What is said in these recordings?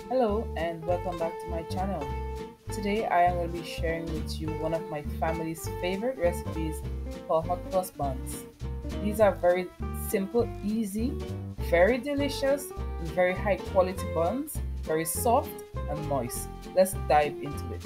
Hello and welcome back to my channel. Today I am going to be sharing with you one of my family's favorite recipes called hot cross buns. These are very simple, easy, very delicious, and very high quality buns, very soft and moist. Let's dive into it.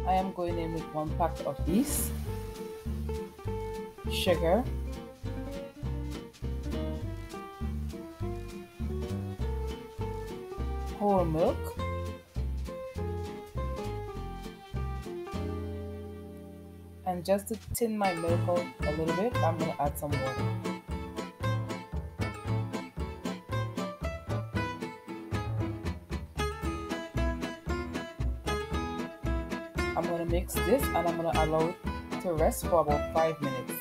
I am going in with 1 pack of yeast, sugar, whole milk, and just to thin my milk out a little bit, I'm going to add some water. I'm going to mix this and I'm going to allow it to rest for about 5 minutes.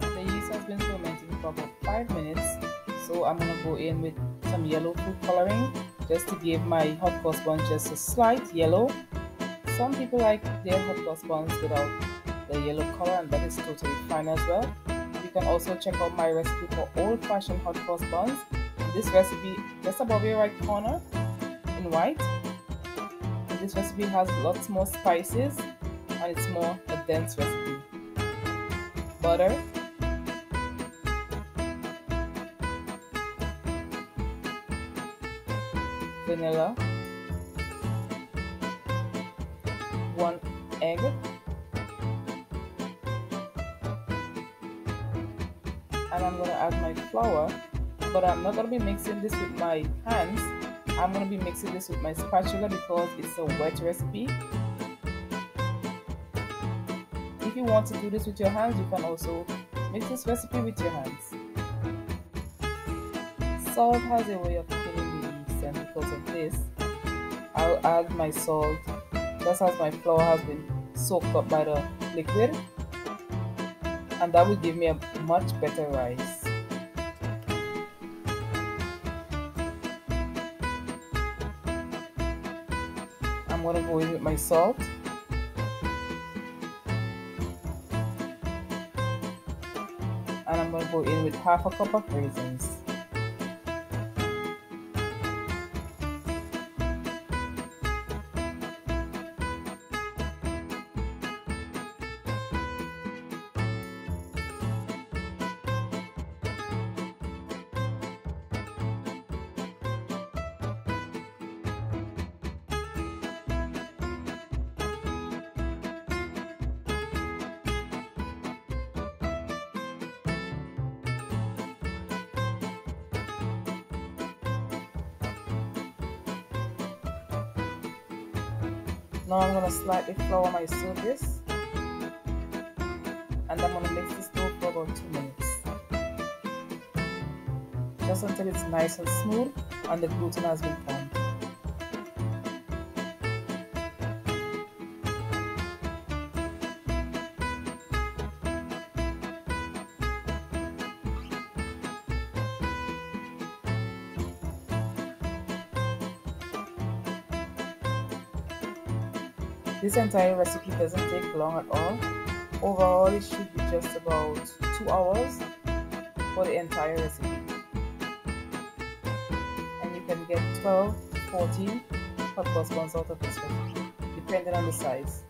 The yeast has been fermenting for about 5 minutes, so I'm going to go in with some yellow food coloring just to give my hot cross bun just a slight yellow. Some people like their hot cross buns without the yellow color, and that is totally fine as well. You can also check out my recipe for old-fashioned hot cross buns. This recipe just above your right corner in white. And this recipe has lots more spices and it's more a dense recipe. Butter, vanilla, 1 egg, and I'm going to add my flour, but I'm not going to be mixing this with my hands. I'm going to be mixing this with my spatula because it's a wet recipe. If you want to do this with your hands, you can also mix this recipe with your hands. Salt has a way of killing the yeast, and because of this, I'll add my salt just as my flour has been soaked up by the liquid, and that will give me a much better rice. I'm going to go in with my salt, and I'm going to go in with half a cup of raisins. Now I'm going to slightly flour my surface, and I'm going to mix this dough for about 2 minutes, just until it's nice and smooth and the gluten has been formed. This entire recipe doesn't take long at all. Overall, it should be just about 2 hours for the entire recipe. And you can get 12 to 14 hot cross buns out of this recipe, depending on the size.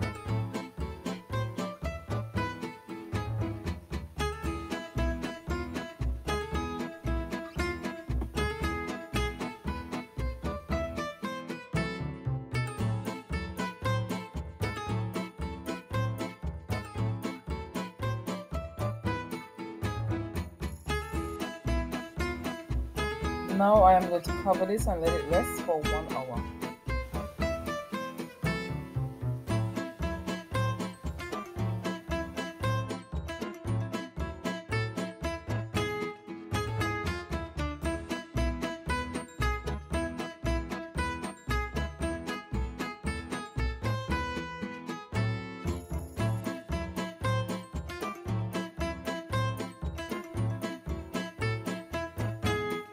Now I am going to cover this and let it rest for 1 hour.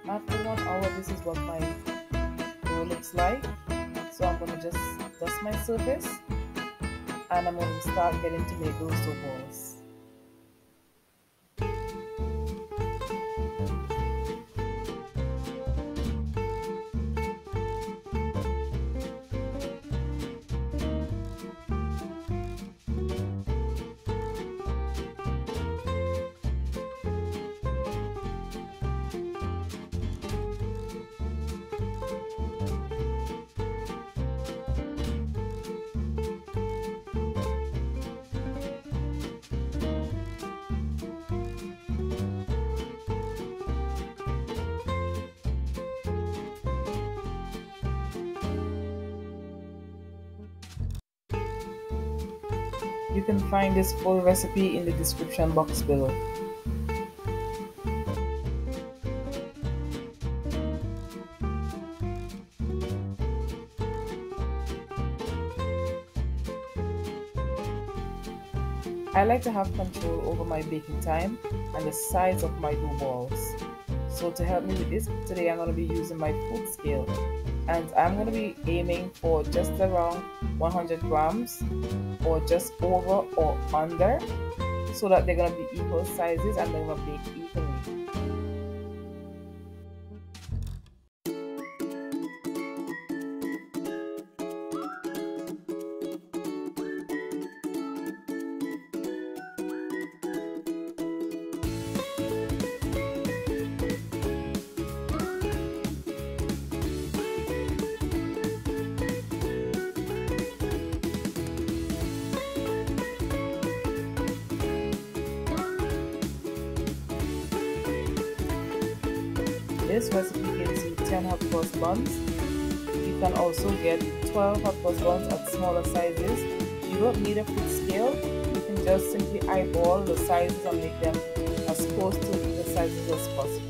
After 1 hour, this is what my dough looks looks like. So I'm going to just dust my surface, and I'm going to start getting to make those dough balls. You can find this full recipe in the description box below. I like to have control over my baking time and the size of my dough balls. So to help me with this, today I'm going to be using my food scale, and I'm going to be aiming for just around 100 grams or just over or under, so that they're going to be equal sizes and they're going to bake evenly. This recipe gives you 10 hot cross buns. You can also get 12 hot cross buns at smaller sizes. You don't need a food scale. You can just simply eyeball the sizes and make them as close to the sizes as possible.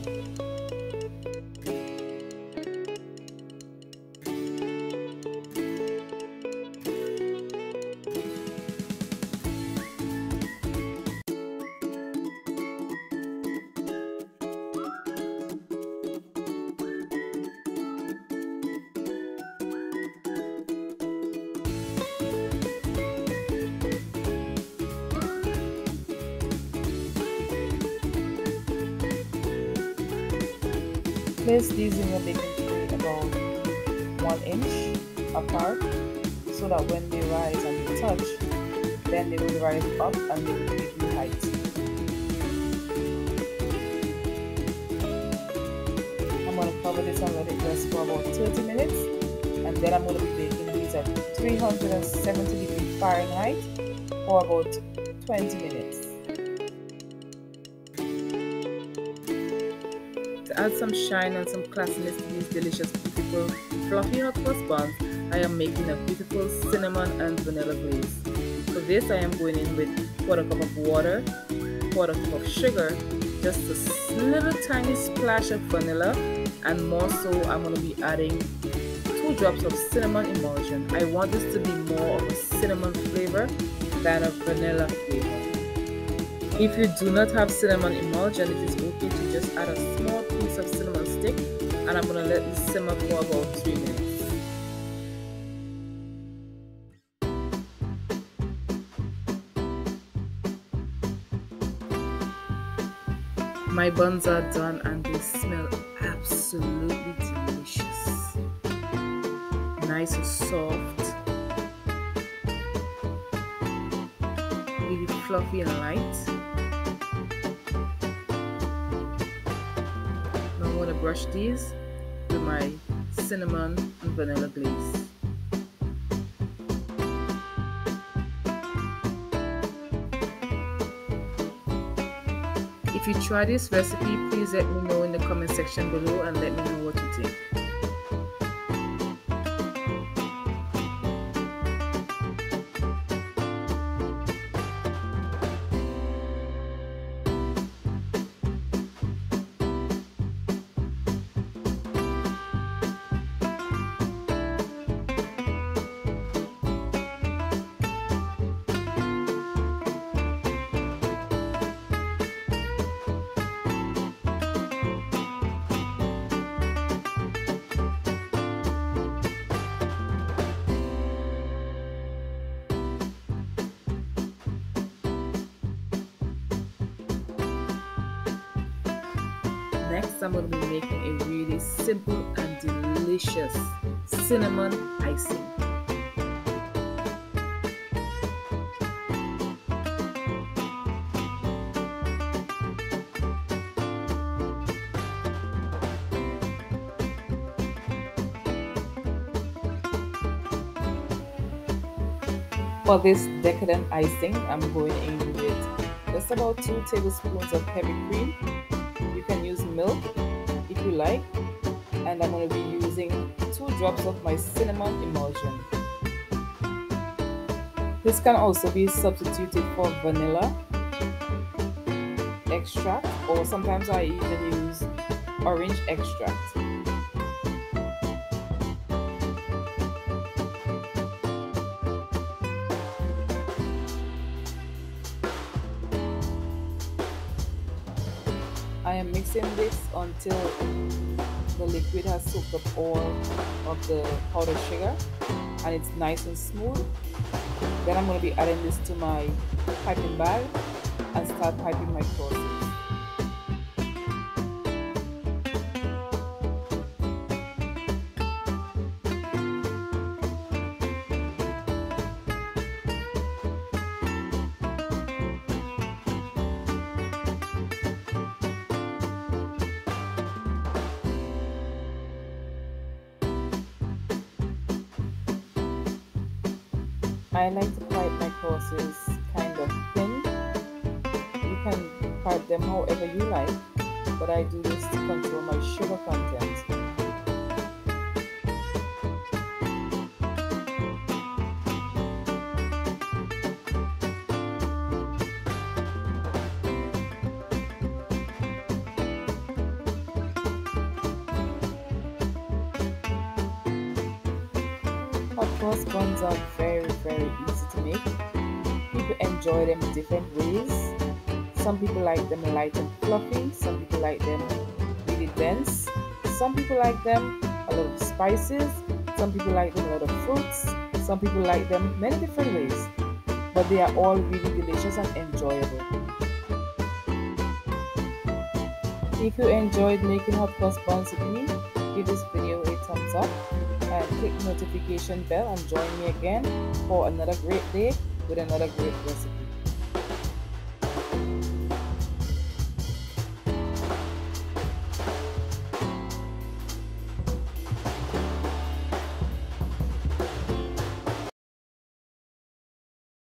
Place these in your baking tray about 1 inch apart, so that when they rise and they touch, then they will rise up and they will give you height. I'm going to cover this and let it rest for about 30 minutes, and then I'm going to be baking these at 370 degrees Fahrenheit for about 20 minutes. To add some shine and some classiness to these delicious, beautiful, fluffy hot cross buns, I am making a beautiful cinnamon and vanilla glaze. For this, I am going in with 1/4 cup of water, 1/4 cup of sugar, just a little tiny splash of vanilla, and more so, I'm going to be adding 2 drops of cinnamon emulsion. I want this to be more of a cinnamon flavor than a vanilla flavor. If you do not have cinnamon emulsion, it is okay to just add a small piece of cinnamon stick, and I'm going to let this simmer for about 3 minutes. My buns are done and they smell absolutely delicious. Nice and soft, really fluffy and light. I'm going to brush these with my cinnamon and vanilla glaze. If you try this recipe, please let me know in the comment section below and let me know what you think. Next, I'm going to be making a really simple and delicious cinnamon icing. For this decadent icing, I'm going in with just about 2 tablespoons of heavy cream. You can use milk if you like, and I'm going to be using 2 drops of my cinnamon emulsion. This can also be substituted for vanilla extract, or sometimes I even use orange extract. I am mixing this until the liquid has soaked up all of the powdered sugar and it's nice and smooth. Then I'm going to be adding this to my piping bag and start piping my crosses. I like to pipe my crosses kind of thin. You can pipe them however you like, but I do this to control my sugar content. Of course, buns are very easy to make. People enjoy them different ways. Some people like them light and fluffy, some people like them really dense, some people like them a lot of spices, some people like them a lot of fruits, some people like them many different ways, but they are all really delicious and enjoyable. If you enjoyed making hot cross buns with me, give this video a thumbs up and click the notification bell and join me again for another great day with another great recipe.